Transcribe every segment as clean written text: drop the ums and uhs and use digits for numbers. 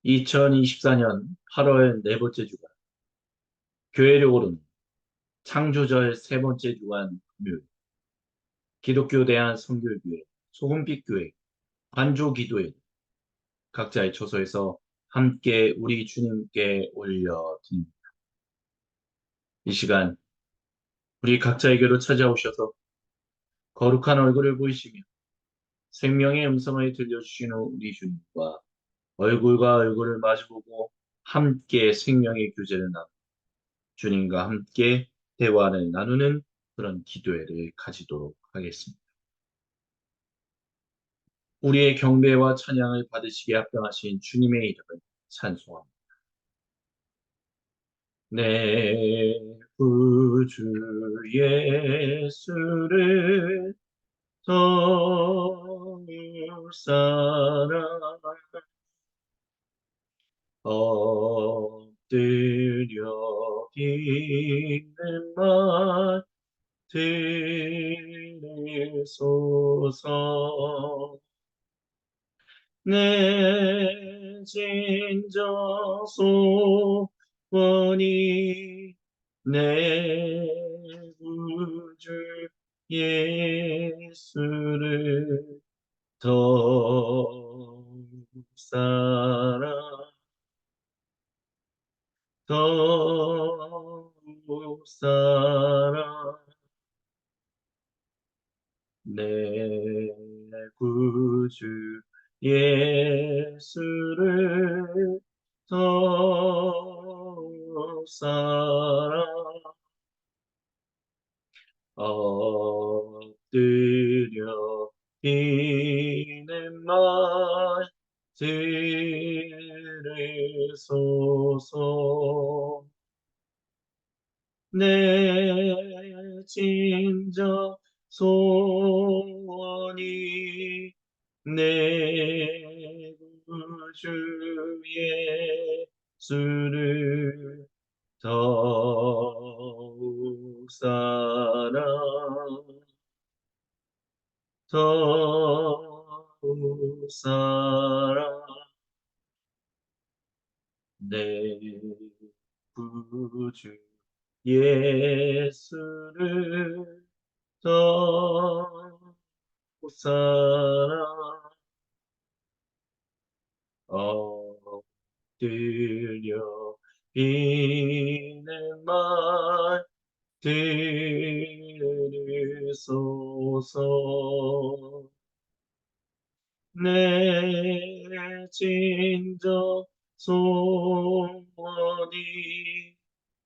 2024년 8월 네 번째 주간, 교회력으로는 창조절 세 번째 주간 금요일, 기독교 대한 선교교회, 소금빛 교회, 관조기도회 각자의 처소에서 함께 우리 주님께 올려드립니다. 이 시간 우리 각자에게로 찾아오셔서 거룩한 얼굴을 보이시며 생명의 음성을 들려주시는 우리 주님과 얼굴과 얼굴을 마주보고 함께 생명의 교제를 나누고 주님과 함께 대화를 나누는 그런 기도회를 가지도록 하겠습니다. 우리의 경배와 찬양을 받으시기에 합당하신 주님의 이름을 찬송합니다. 내 구주 예수를 더울 사람 엎드려 비는 말 들으소서. 내 진정 소원이 내 구주 예수를 더 사랑 더 사랑 내 구주 예수를 더 사랑 엎드려 비는 말 들으소서. 내 진정 소원이 내 구주 예수를 더욱 사랑 더욱 사랑 내 구주 예수를 더욱 사랑 엎드려 비는 말 들으소서. 내 진정 소원이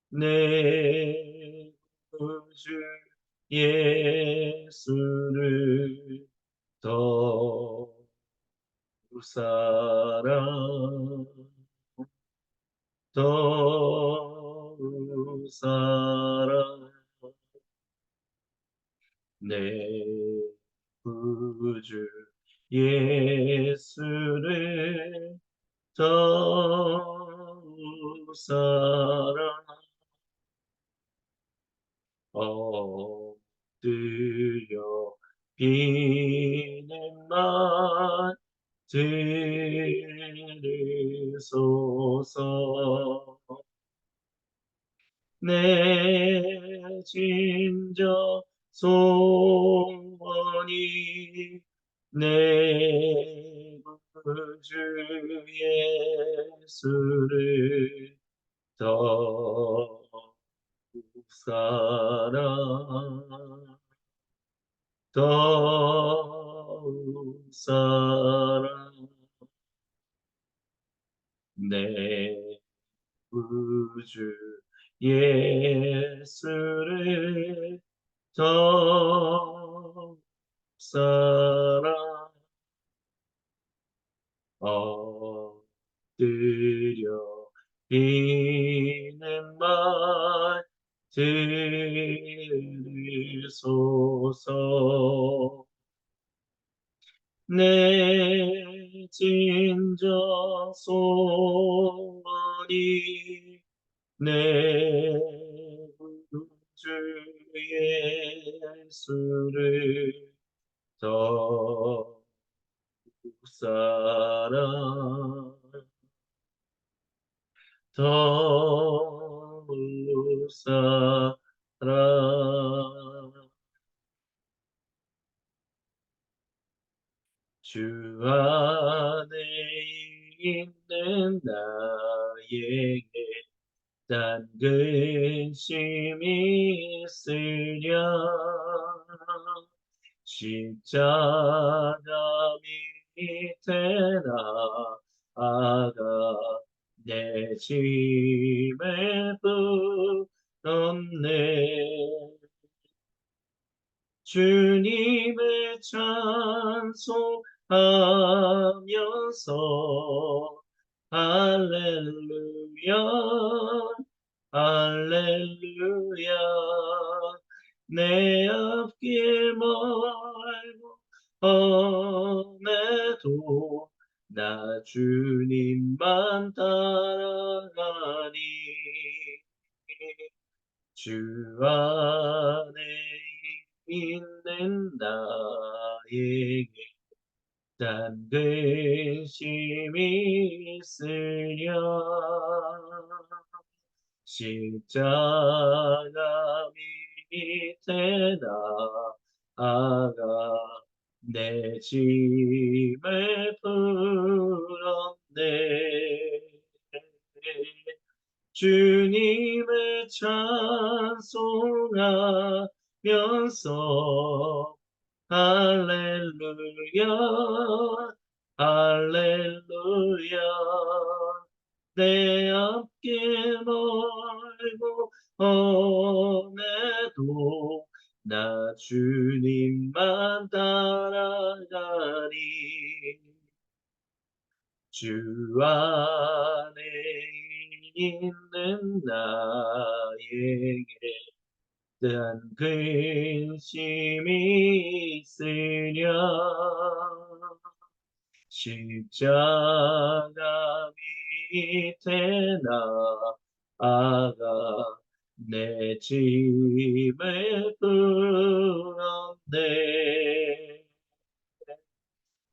내 구주 예수를 더 사랑 더 사랑 내 구주 예수를 더 사랑 엎드려 비는 말 들으소서. 내 진정 소원이 내 구주 예수를 더 사랑 더욱 사랑 내 구주 예수를 더욱 사랑 엎드려 비는 말 들으소서. 내 진정 소원이 내 구주 예수를 더 사랑 더 살아. 주 안에 있는 나에게 단 근심이 있으랴. 십자가 밑에 나아가 내 짐을 풀었네. 주님을 찬송하면서 할렐루야 할렐루야. 내 앞길 멀고 험해도 나 주님만 따라가니. 주 안에 있는 나에게 단 근심이 있으랴. 십자가 밑에 나아가 내 짐을 풀었네. 주님을 찬송하면서 할렐루야 할렐루야. 내 앞길 멀고 험해도 나 주님만 따라가니. 주 안에 있는 나에게 단 근심이 있으랴. 십자가 밑에 나아가 내 짐을 풀었네.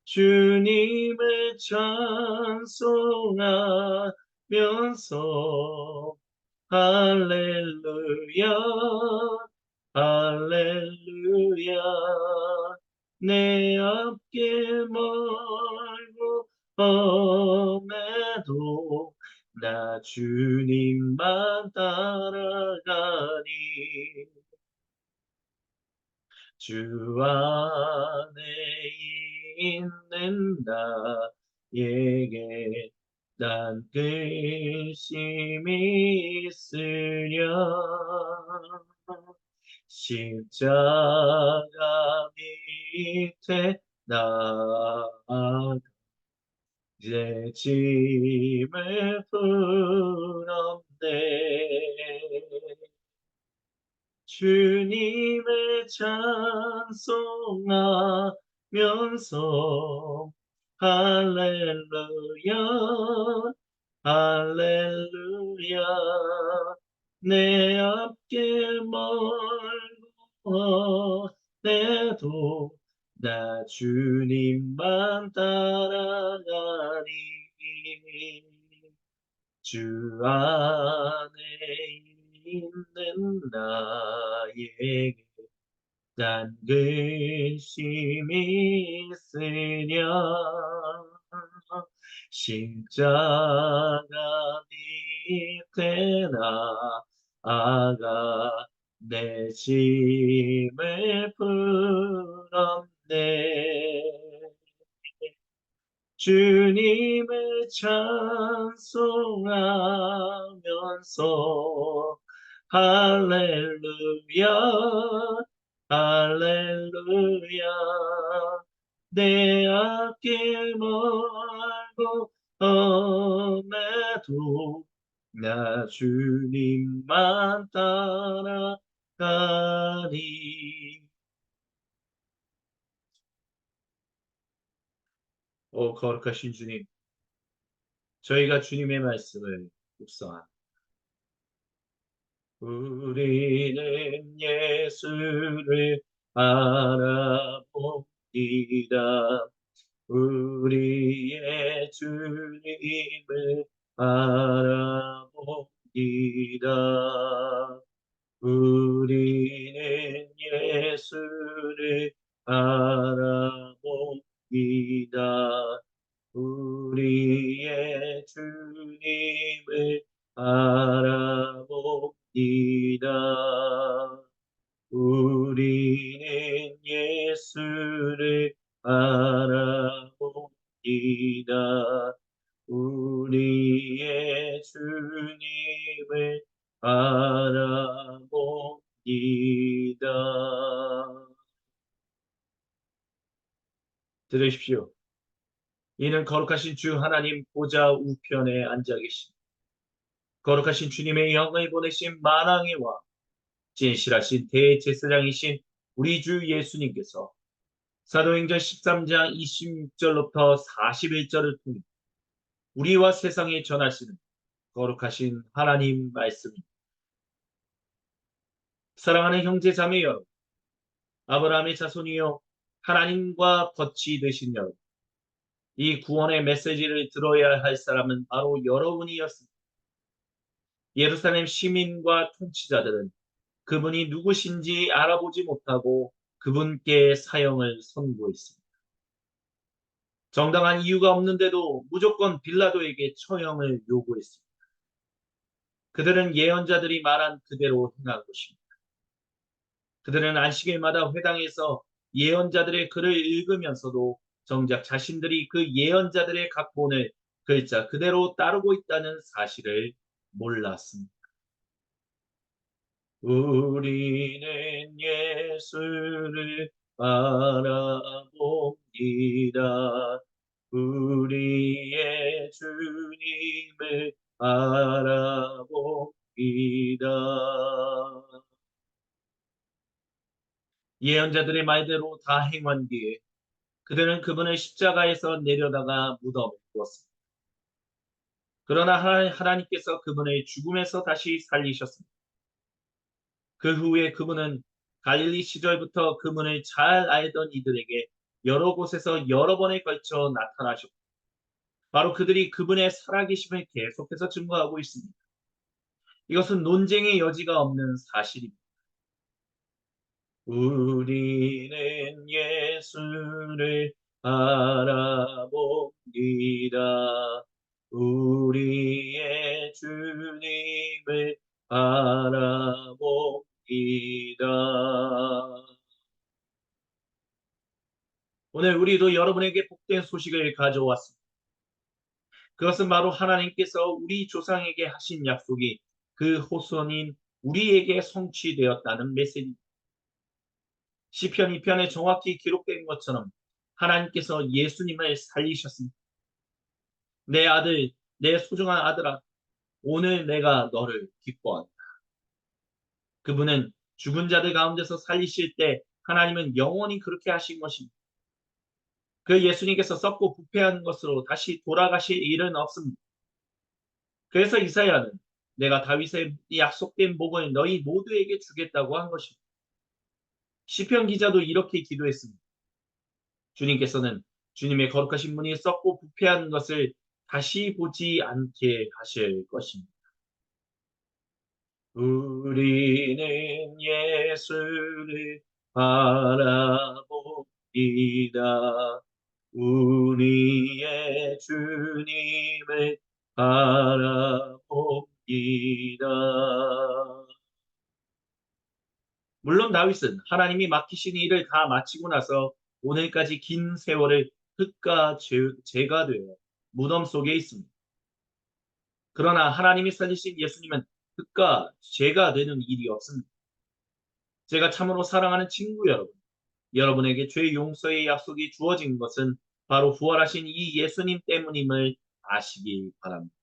주님을 찬송하면서 할렐루야 할렐루야. 내 앞길 멀고 험해도 나 주님만 따라가니. 주 안에 있는 나에게 난 근심이 있으랴. 십자가 밑에 나아가 내 짐을 풀었네. 주님을 찬송하면서 할렐루야 할렐루야. 내 앞길 멀고 험해도 나 주님만 따라가니. 주 안에 있는 나에게 난 근심이 있으랴. 십자가 밑에 나아가 내 짐을 풀었네. 주님을 찬송하면서 할렐루야 할렐루야. 내 앞길 멀고 험해도 나 주님만 따라가리. 오 거룩하신 주님, 저희가 주님의 말씀을 묵상합니다. 우리는 예수를 알아봅니다. 우리의 주님을 알아봅니다. 우리의 주님을 바라봅니다. 우리는 예수를 바라봅니다. 우리의 주님을 바라봅니다. 들으십시오. 이는 거룩하신 주 하나님 보좌 우편에 앉아 계신 거룩하신 주님의 영을 보내신 만왕의 왕 진실하신 대제사장이신 우리 주 예수님께서 사도행전 13장 26절로부터 41절을 통해 우리와 세상에 전하시는 거룩하신 하나님 말씀입니다. 사랑하는 형제 자매 여러분, 아브라함의 자손이요 하나님과 거치 되신 여러분, 이 구원의 메시지를 들어야 할 사람은 바로 여러분이었습니다. 예루살렘 시민과 통치자들은 그분이 누구신지 알아보지 못하고 그분께 사형을 선고했습니다. 정당한 이유가 없는데도 무조건 빌라도에게 처형을 요구했습니다. 그들은 예언자들이 말한 그대로 행한 것입니다. 그들은 안식일마다 회당에서 예언자들의 글을 읽으면서도 정작 자신들이 그 예언자들의 각본을 글자 그대로 따르고 있다는 사실을 몰랐습니다. 우리는 예수를 바라봅니다. 우리의 주님을 바라봅니다. 예언자들의 말대로 다 행한 뒤에 그들은 그분을 십자가에서 내려다가 무덤에 두었습니다. 그러나 하나님께서 그분을 죽음에서 다시 살리셨습니다. 그 후에 그분은 갈릴리 시절부터 그분을 잘 알던 이들에게 여러 곳에서 여러 번에 걸쳐 나타나셨고 바로 그들이 그분의 살아계심을 계속해서 증거하고 있습니다. 이것은 논쟁의 여지가 없는 사실입니다. 우리는 예수를 바라봅니다. 우리의 주님을 바라봅니다. 오늘 우리도 여러분에게 복된 소식을 가져왔습니다. 그것은 바로 하나님께서 우리 조상에게 하신 약속이 그 후손인 우리에게 성취되었다는 메시지입니다. 시편 2편에 정확히 기록된 것처럼 하나님께서 예수님을 살리셨습니다. 내 아들, 내 소중한 아들아, 오늘 내가 너를 기뻐한다. 그분은 죽은 자들 가운데서 살리실 때 하나님은 영원히 그렇게 하신 것입니다. 그 예수님께서 썩고 부패한 것으로 다시 돌아가실 일은 없습니다. 그래서 이사야는 내가 다윗의 약속된 복을 너희 모두에게 주겠다고 한 것입니다. 시편 기자도 이렇게 기도했습니다. 주님께서는 주님의 거룩하신 분이 썩고 부패한 것을 다시 보지 않게 하실 것입니다. 우리는 예수를 바라봅니다. 우리의 주님을 바라봅니다. 물론 다윗은 하나님이 맡기신 일을 다 마치고 나서 오늘까지 긴 세월을 흙과 죄가 되어 무덤 속에 있습니다. 그러나 하나님이 살리신 예수님은 흙과 죄가 되는 일이 없습니다. 제가 참으로 사랑하는 친구 여러분, 여러분에게 죄 용서의 약속이 주어진 것은 바로 부활하신 이 예수님 때문임을 아시기 바랍니다.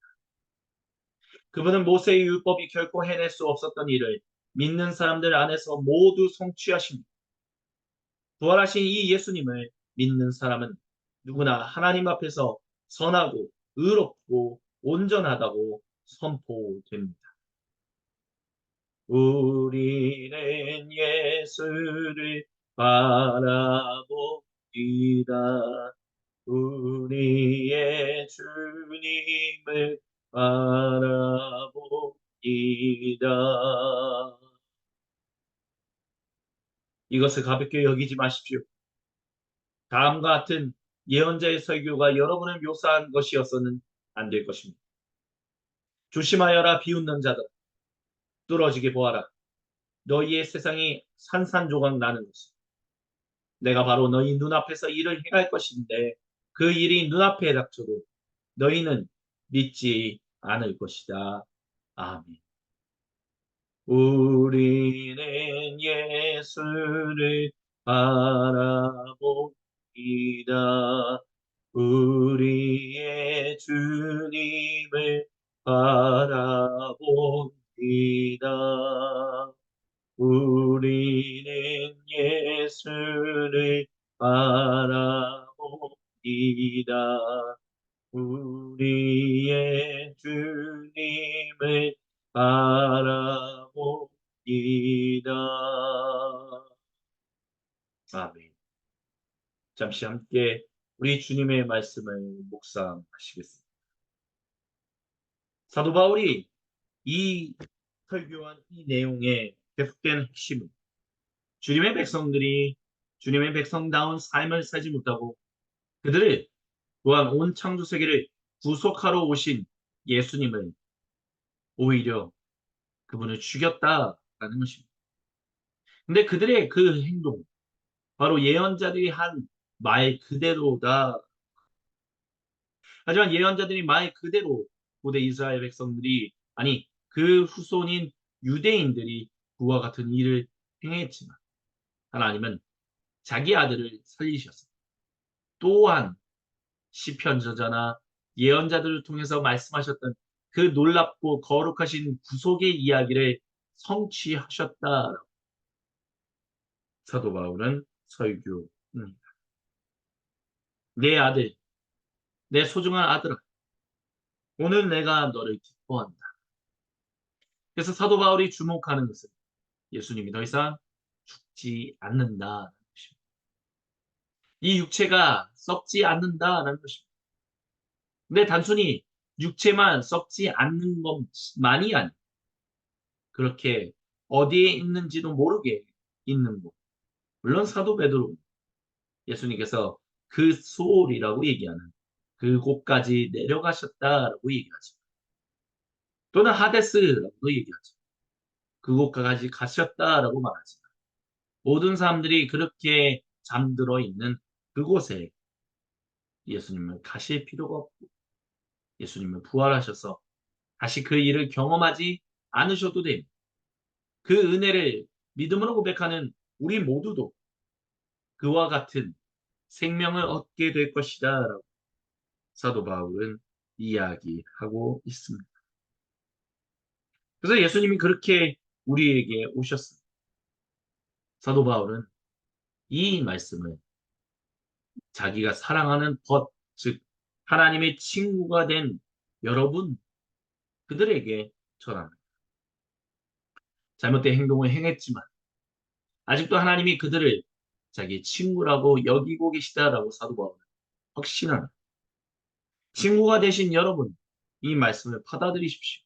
그분은 모세의 율법이 결코 해낼 수 없었던 일을 믿는 사람들 안에서 모두 성취하십니다. 부활하신 이 예수님을 믿는 사람은 누구나 하나님 앞에서 선하고 의롭고 온전하다고 선포됩니다. 우리는 예수를 바라봅니다. 우리의 주님을 바라봅니다. 이것을 가볍게 여기지 마십시오. 다음과 같은 예언자의 설교가 여러분을 묘사한 것이어서는 안 될 것입니다. 조심하여라 비웃는 자들 뚫어지게 보아라. 너희의 세상이 산산조각 나는 것을. 내가 바로 너희 눈앞에서 일을 행할 것인데 그 일이 눈앞에 닥쳐도 너희는 믿지 않을 것이다. 아멘. 우리는 예수를 바라봅니다. 우리의 주님을 바라봅니다. 우리는 예수를 바라봅니다. 우리의 주님을 바라봅니다. 아멘. 잠시 함께 우리 주님의 말씀을 묵상하시겠습니다. 사도 바울이 이 설교한 이 내용의 계속되는 핵심은 주님의 백성다운 삶을 살지 못하고 그들을 또한 온 창조 세계를 구속하러 오신 예수님을 오히려 그분을 죽였다라는 것입니다. 근데 그들의 그 행동, 바로 예언자들이 한 말 그대로다. 하지만 예언자들이 말 그대로 고대 이스라엘 백성들이 아니 그 후손인 유대인들이 그와 같은 일을 행했지만 하나님은 자기 아들을 살리셨습니다. 또한 시편 저자나 예언자들을 통해서 말씀하셨던 그 놀랍고 거룩하신 구속의 이야기를 성취하셨다. 사도 바울은 설교입니다. 내 아들, 내 소중한 아들아, 오늘 내가 너를 기뻐한다. 그래서 사도 바울이 주목하는 것은 예수님이 더 이상 죽지 않는다는 것입니다. 이 육체가 썩지 않는다는 것입니다. 근데 단순히 육체만 썩지 않는 것만이 아니라 그렇게 어디에 있는지도 모르게 있는 곳. 물론 사도 베드로 예수님께서 그 소홀이라고 얘기하는 그곳까지 내려가셨다라고 얘기하죠. 또는 하데스라고 얘기하죠. 그곳까지 가셨다라고 말하지만 모든 사람들이 그렇게 잠들어 있는 그곳에 예수님은 가실 필요가 없고 예수님은 부활하셔서 다시 그 일을 경험하지 않으셔도 됩니다. 그 은혜를 믿음으로 고백하는 우리 모두도 그와 같은 생명을 얻게 될 것이다 라고 사도 바울은 이야기하고 있습니다. 그래서 예수님이 그렇게 우리에게 오셨습니다. 사도 바울은 이 말씀을 자기가 사랑하는 즉 하나님의 친구가 된 여러분 그들에게 전합니다. 잘못된 행동을 행했지만 아직도 하나님이 그들을 자기 친구라고 여기고 계시다라고 사도 바울은 확신합니다. 친구가 되신 여러분 이 말씀을 받아들이십시오.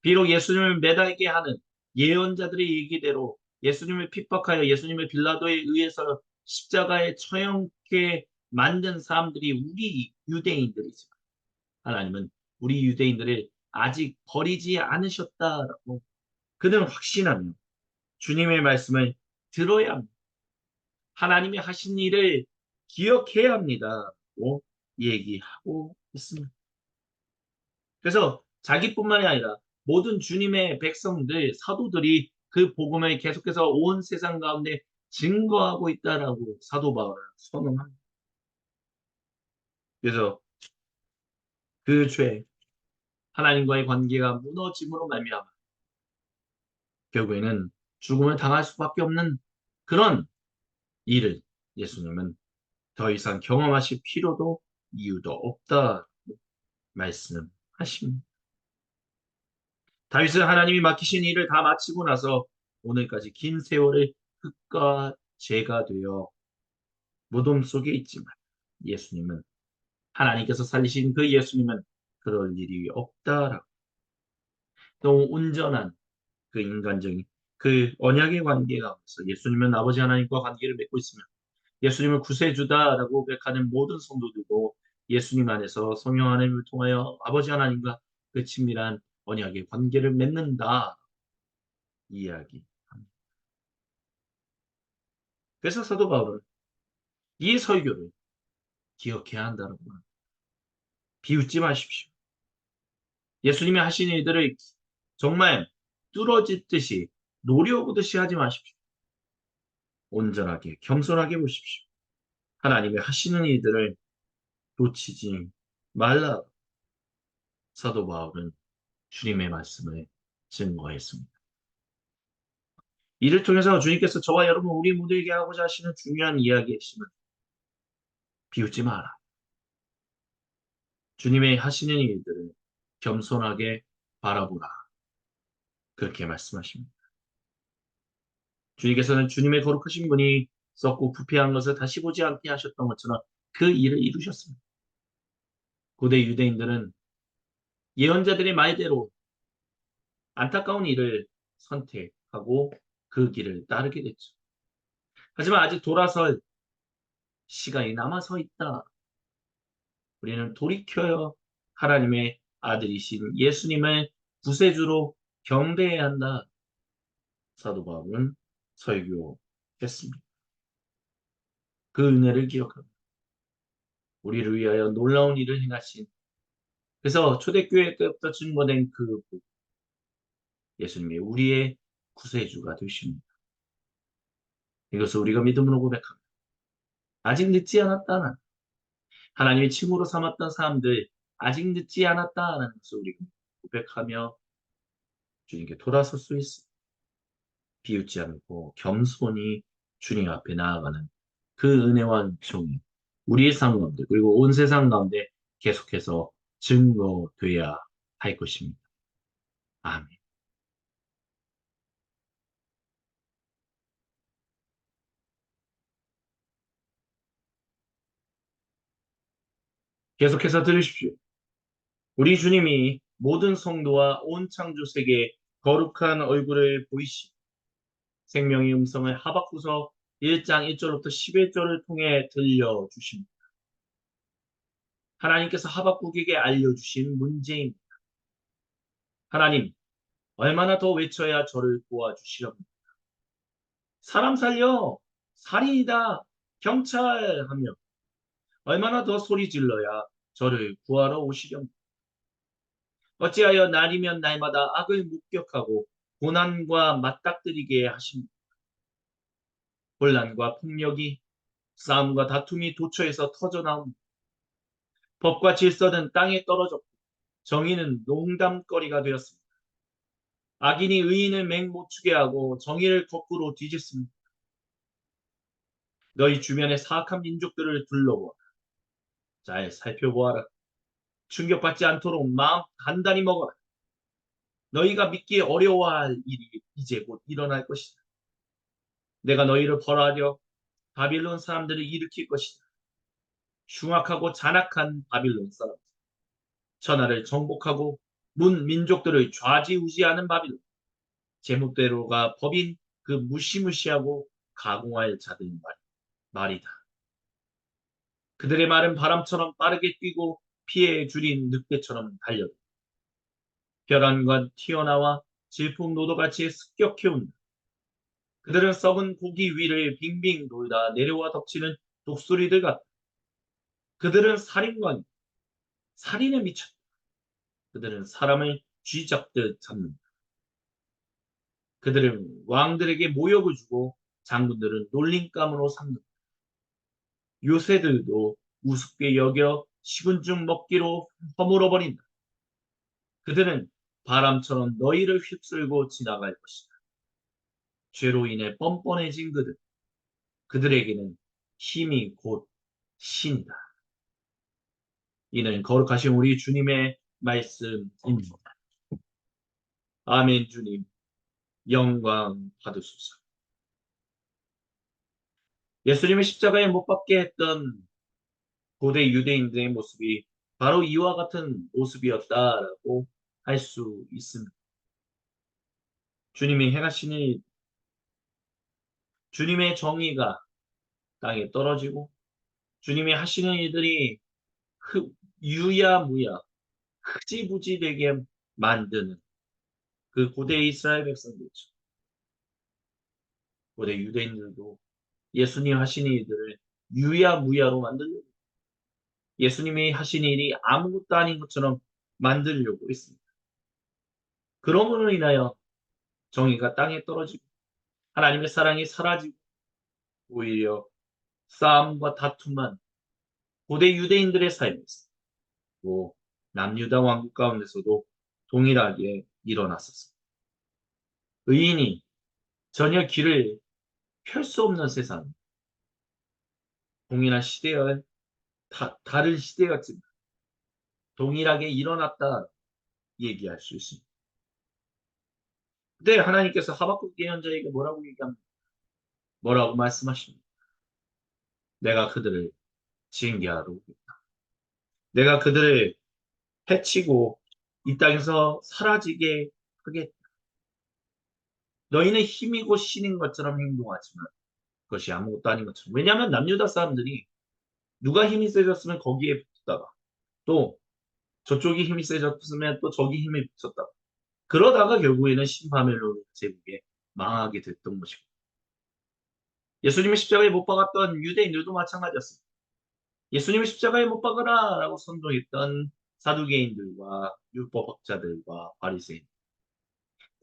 비록 예수님을 매달게 하는 예언자들의 얘기대로 예수님을 핍박하여 예수님을 빌라도에 의해서 십자가에 처형케 만든 사람들이 우리 유대인들이지만 하나님은 우리 유대인들을 아직 버리지 않으셨다라고 그들은 확신하며 주님의 말씀을 들어야 합니다. 하나님이 하신 일을 기억해야 합니다라고 얘기하고 있습니다. 그래서 자기뿐만이 아니라 모든 주님의 백성들, 사도들이 그 복음을 계속해서 온 세상 가운데 증거하고 있다라고 사도 바울은 선언합니다. 그래서 그 죄, 하나님과의 관계가 무너짐으로 말미암아 결국에는 죽음을 당할 수밖에 없는 그런 일을 예수님은 더 이상 경험하실 필요도 이유도 없다 말씀하십니다. 다윗은 하나님이 맡기신 일을 다 마치고 나서 오늘까지 긴 세월을 흙과 죄가 되어 무덤 속에 있지만 예수님은 하나님께서 살리신 그 예수님은 그럴 일이 없다라고 또 온전한 그 인간적인 그 언약의 관계 가운데서 예수님은 아버지 하나님과 관계를 맺고 있으며 예수님을 구세주다라고 고백하는 모든 성도들도 예수님 안에서 성령 하나님을 통하여 아버지 하나님과 그 친밀한 언약의 관계를 맺는다 이야기합니다. 그래서 사도 바울은 이 설교를 기억해야 한다는 말. 비웃지 마십시오. 예수님이 하신 일들을 정말 뚫어짓듯이 노려보듯이 하지 마십시오. 온전하게 겸손하게 보십시오. 하나님이 하시는 일들을 놓치지 말라. 사도 바울은 주님의 말씀을 증거했습니다. 이를 통해서 주님께서 저와 여러분 우리 모두에게 하고자 하시는 중요한 이야기의 핵심은 비웃지 마라. 주님의 하시는 일들을 겸손하게 바라보라. 그렇게 말씀하십니다. 주님께서는 주님의 거룩하신 분이 썩고 부패한 것을 다시 보지 않게 하셨던 것처럼 그 일을 이루셨습니다. 고대 유대인들은 예언자들의 말대로 안타까운 일을 선택하고 그 길을 따르게 됐죠. 하지만 아직 돌아설 시간이 남아서 있다. 우리는 돌이켜요. 하나님의 아들이신 예수님을 구세주로 경배해야 한다. 사도 바울은 설교했습니다. 그 은혜를 기억합니다. 우리를 위하여 놀라운 일을 행하신 그래서 초대교회 때부터 증거된 그 예수님이 우리의 구세주가 되십니다. 이것을 우리가 믿음으로 고백합니다. 아직 늦지 않았다. 하나님의 친구로 삼았던 사람들 아직 늦지 않았다라는 것을 우리가 고백하며 주님께 돌아설 수 있습니다. 비웃지 않고 겸손히 주님 앞에 나아가는 그 은혜와 은총이 우리의 삶 가운데 그리고 온 세상 가운데 계속해서 증거돼야 할 것입니다. 아멘. 계속해서 들으십시오. 우리 주님이 모든 성도와 온 창조 세계에 거룩한 얼굴을 보이시 생명의 음성을 하박구서 1장 1절부터 11절을 통해 들려주십니다. 하나님께서 하박국에게 알려주신 문제입니다. 하나님, 얼마나 더 외쳐야 저를 도와주시렵니까? 사람 살려! 살인이다! 경찰하며 얼마나 더 소리 질러야 저를 구하러 오시렵니까? 어찌하여 날이면 날마다 악을 목격하고 고난과 맞닥뜨리게 하십니까? 혼란과 폭력이 싸움과 다툼이 도처에서 터져나옵니다. 법과 질서는 땅에 떨어졌고 정의는 농담거리가 되었습니다. 악인이 의인을 맹못추게 하고 정의를 거꾸로 뒤집습니다. 너희 주변의 사악한 민족들을 둘러보아 잘 살펴보아라. 충격받지 않도록 마음 단단히 먹어라. 너희가 믿기 어려워할 일이 이제 곧 일어날 것이다. 내가 너희를 벌하려 바빌론 사람들을 일으킬 것이다. 흉악하고 잔악한 바빌론 사람. 천하를 정복하고 문 민족들을 좌지우지하는 바빌론. 제멋대로가 법인 그 무시무시하고 가공할 자들 말이다. 그들의 말은 바람처럼 빠르게 뛰고 피해 줄인 늑대처럼 달려다. 벼랑과 튀어나와 질풍노도같이 습격해온다. 그들은 썩은 고기 위를 빙빙 돌다 내려와 덮치는 독수리들 같다. 그들은 살인광, 살인에 미쳤다. 그들은 사람을 쥐잡듯 잡는다. 그들은 왕들에게 모욕을 주고 장군들은 놀림감으로 삼는다. 요새들도 우습게 여겨 식은 죽 먹기로 허물어버린다. 그들은 바람처럼 너희를 휩쓸고 지나갈 것이다. 죄로 인해 뻔뻔해진 그들에게는 힘이 곧 신이다. 이는 거룩하신 우리 주님의 말씀입니다. 아멘. 주님 영광 받으소서. 예수님의 십자가에 못 박게 했던 고대 유대인들의 모습이 바로 이와 같은 모습이었다라고 할 수 있습니다. 주님이 행하시는 주님의 정의가 땅에 떨어지고 주님이 하시는 일들이 그 유야무야 흐지부지 되게 만드는 그 고대 이스라엘 백성들이죠. 고대 유대인들도 예수님 하시는 일들을 유야무야로 만들려고 예수님이 하신 일이 아무것도 아닌 것처럼 만들려고 했습니다. 그러므로 인하여 정의가 땅에 떨어지고 하나님의 사랑이 사라지고 오히려 싸움과 다툼만 고대 유대인들의 삶에서 또 남유다 왕국 가운데서도 동일하게 일어났었습니다. 의인이 전혀 길을 펼 수 없는 세상, 동일한 시대와 다른 시대였지만 동일하게 일어났다 얘기할 수 있습니다. 근데 하나님께서 하박국 예언자에게 뭐라고 얘기합니까? 뭐라고 말씀하십니까? 내가 그들을 징계하러 오겠다. 내가 그들을 해치고 이 땅에서 사라지게 하겠다. 너희는 힘이고 신인 것처럼 행동하지만 그것이 아무것도 아닌 것처럼. 왜냐하면 남유다 사람들이 누가 힘이 세졌으면 거기에 붙다가 또 저쪽이 힘이 세졌으면 또 저기 힘이 붙었다가 그러다가 결국에는 신바벨론 제국에 망하게 됐던 것이고 예수님의 십자가에 못 박았던 유대인들도 마찬가지였습니다. 예수님의 십자가에 못 박으라라고 선동했던 사두개인들과 율법학자들과 바리새인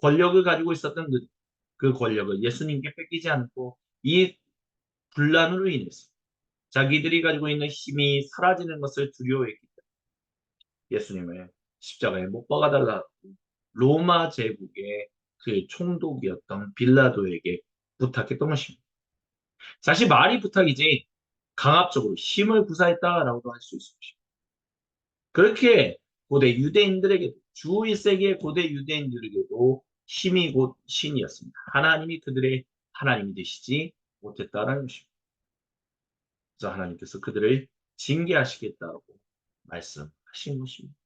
권력을 가지고 있었던 그 권력을 예수님께 뺏기지 않고 이 분란으로 인해서 자기들이 가지고 있는 힘이 사라지는 것을 두려워했기 때문에 예수님을 십자가에 못 박아달라고 로마 제국의 그 총독이었던 빌라도에게 부탁했던 것입니다. 사실 말이 부탁이지 강압적으로 힘을 구사했다라고도 할 수 있습니다. 그렇게 고대 유대인들에게도 주 1세기의 고대 유대인들에게도 힘이 곧 신이었습니다. 하나님이 그들의 하나님이 되시지 못했다라는 것입니다. 그래서 하나님께서 그들을 징계하시겠다고 말씀하신 것입니다.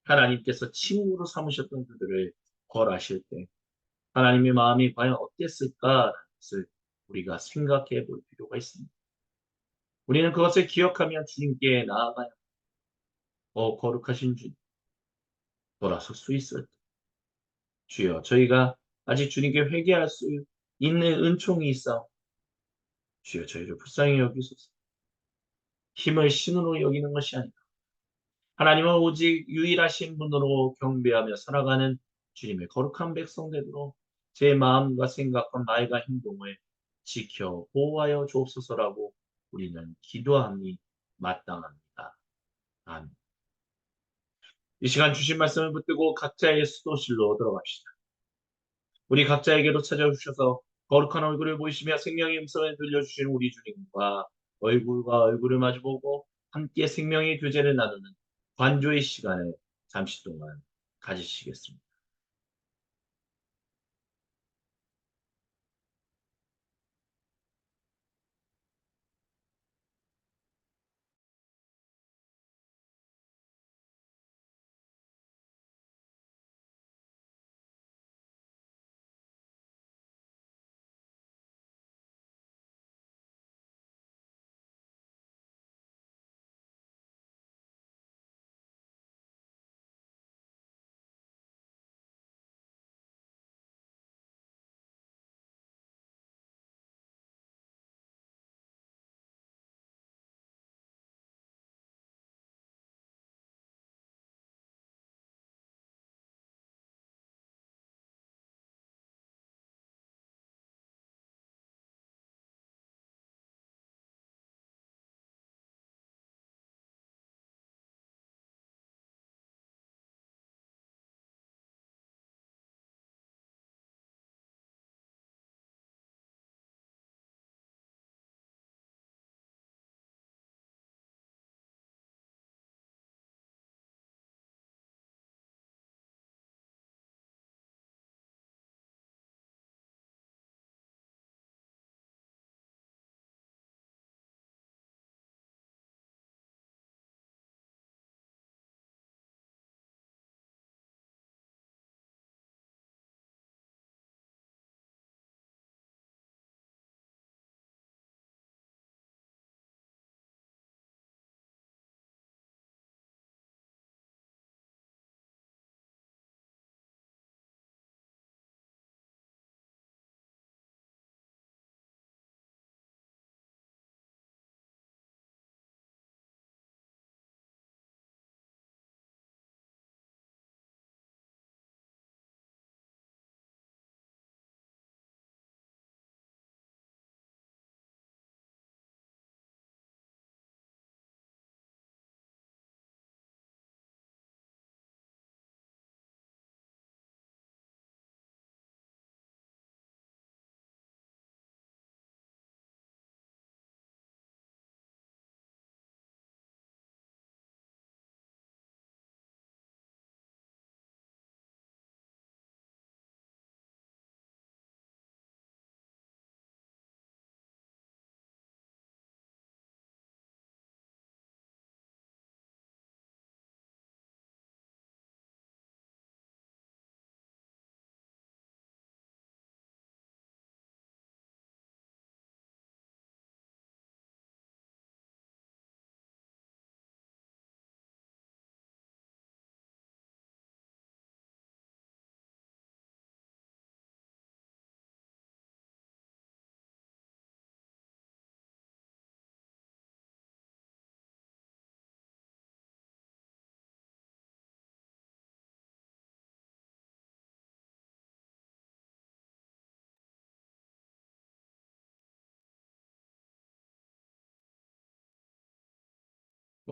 하나님께서 친구로 삼으셨던 그들을 벌하실 때 하나님의 마음이 과연 어땠을까라는 것을 우리가 생각해 볼 필요가 있습니다. 우리는 그것을 기억하며 주님께 나아가야 거룩하신 주님 돌아설 수 있을 때 주여 저희가 아직 주님께 회개할 수 있는 은총이 있어 주여 저희를 불쌍히 여기소서 힘을 신으로 여기는 것이 아니라 하나님은 오직 유일하신 분으로 경배하며 살아가는 주님의 거룩한 백성 되도록 제 마음과 생각과 말과 행동을 지켜 보호하여 주옵소서라고 우리는 기도함이 마땅합니다. 아멘. 이 시간 주신 말씀을 붙들고 각자의 수도실로 들어갑시다. 우리 각자에게로 찾아주셔서 거룩한 얼굴을 보이시며 생명의 음성을 들려주신 우리 주님과 얼굴과 얼굴을 마주보고 함께 생명의 교제를 나누는 관조의 시간을 잠시 동안 가지시겠습니다.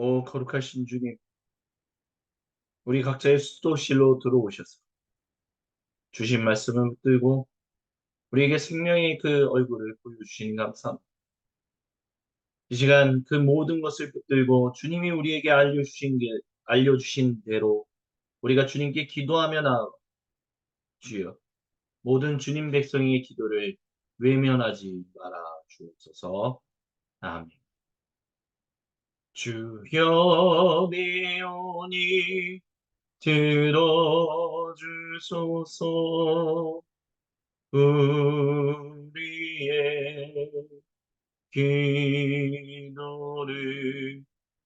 오, 거룩하신 주님, 우리 각자의 수도실로 들어오셔서 주신 말씀을 붙들고 우리에게 생명의 그 얼굴을 보여주시니 감사합니다. 이 시간 그 모든 것을 붙들고 주님이 우리에게 알려주신 대로 우리가 주님께 기도하며 나아 주여 모든 주님 백성의 기도를 외면하지 말아 주옵소서. 아멘. 주여 내오니 들어주소서. 우리의 기도를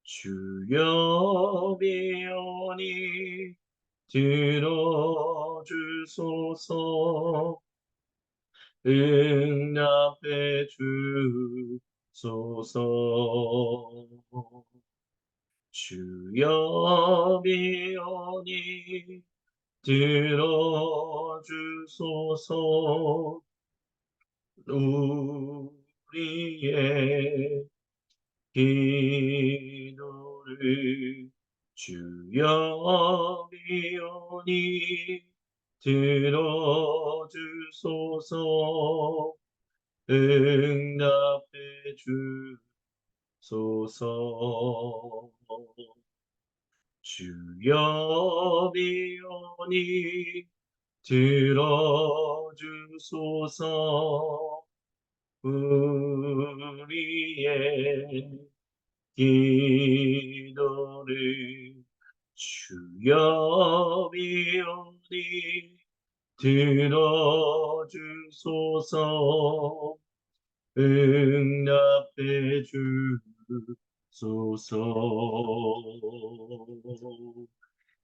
주여 비오니 들어주소서. 응답해 주소서. 주여 비오니 들어주소서. 우리의 기도를 주여 비오니 들어주소서. 응답해 주소서. 주여 비오니 들어주소서. 우리의 기도를 주여 비오니 들어주소서. 응답해 주소서.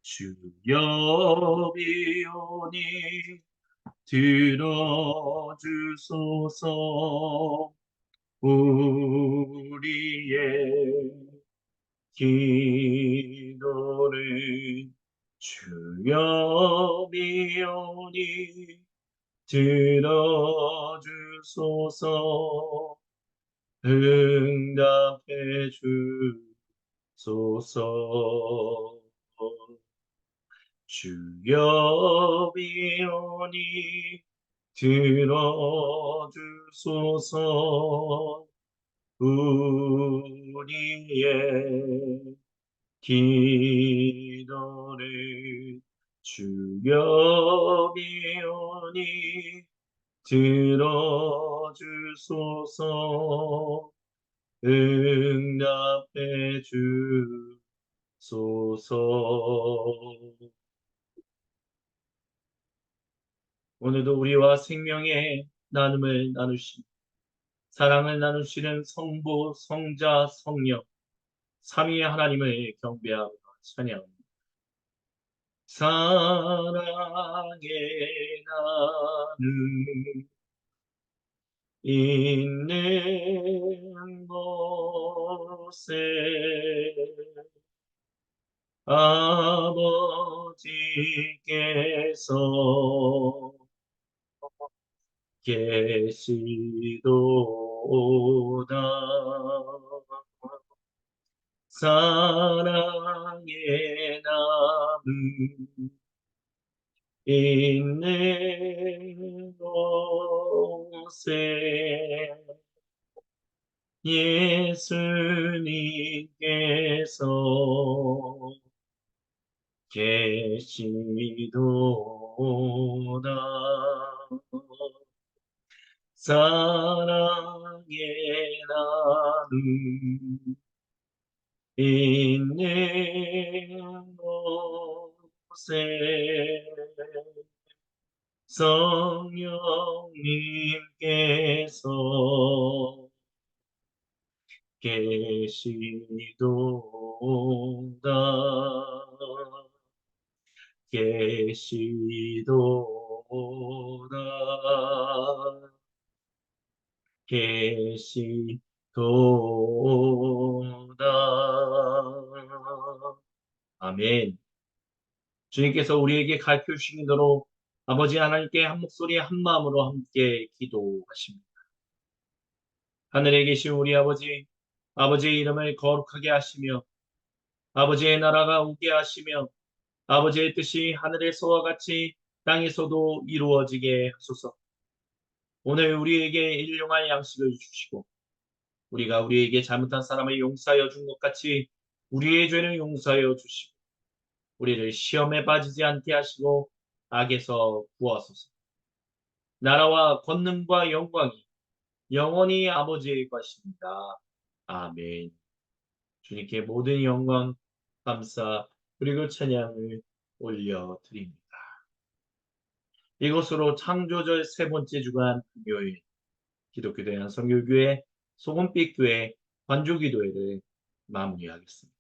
주여 비오니 들어주소서. 우리의 기도를 주여 비오니 들어주소서. 응답해 주소서. 주여 비오니 들어주소서. 우리의 기도를 주여 비오니 들어주소서. 응답해 주소서. 오늘도 우리와 생명의 나눔을 나누시 사랑을 나누시는 성부, 성자, 성령, 삼위의 하나님을 경배하며 찬양합니다. 사랑의 나눔 있는 곳에 아버지께서 계시도다. 사랑의 나눔 있는 곳에 예수님께서 계시도다. 사랑의 나눔 있는 곳에 성령님께서 계시도다. 계시도다. 계시도다. 아멘. 주님께서 우리에게 가르쳐 주신 대로 아버지 하나님께 한 목소리 한 마음으로 함께 기도하십니다. 하늘에 계신 우리 아버지, 아버지의 이름을 거룩하게 하시며 아버지의 나라가 오게 하시며 아버지의 뜻이 하늘에서와 같이 땅에서도 이루어지게 하소서. 오늘 우리에게 일용할 양식을 주시고 우리가 우리에게 잘못한 사람을 용서하여 준 것 같이 우리의 죄를 용서하여 주시고 우리를 시험에 빠지지 않게 하시고 악에서 구하소서. 나라와 권능과 영광이 영원히 아버지의 것입니다. 아멘. 주님께 모든 영광, 감사, 그리고 찬양을 올려드립니다. 이것으로 창조절 세 번째 주간 금요일 기독교 대한 선교교회 소금빛 교회 관조기도회를 마무리하겠습니다.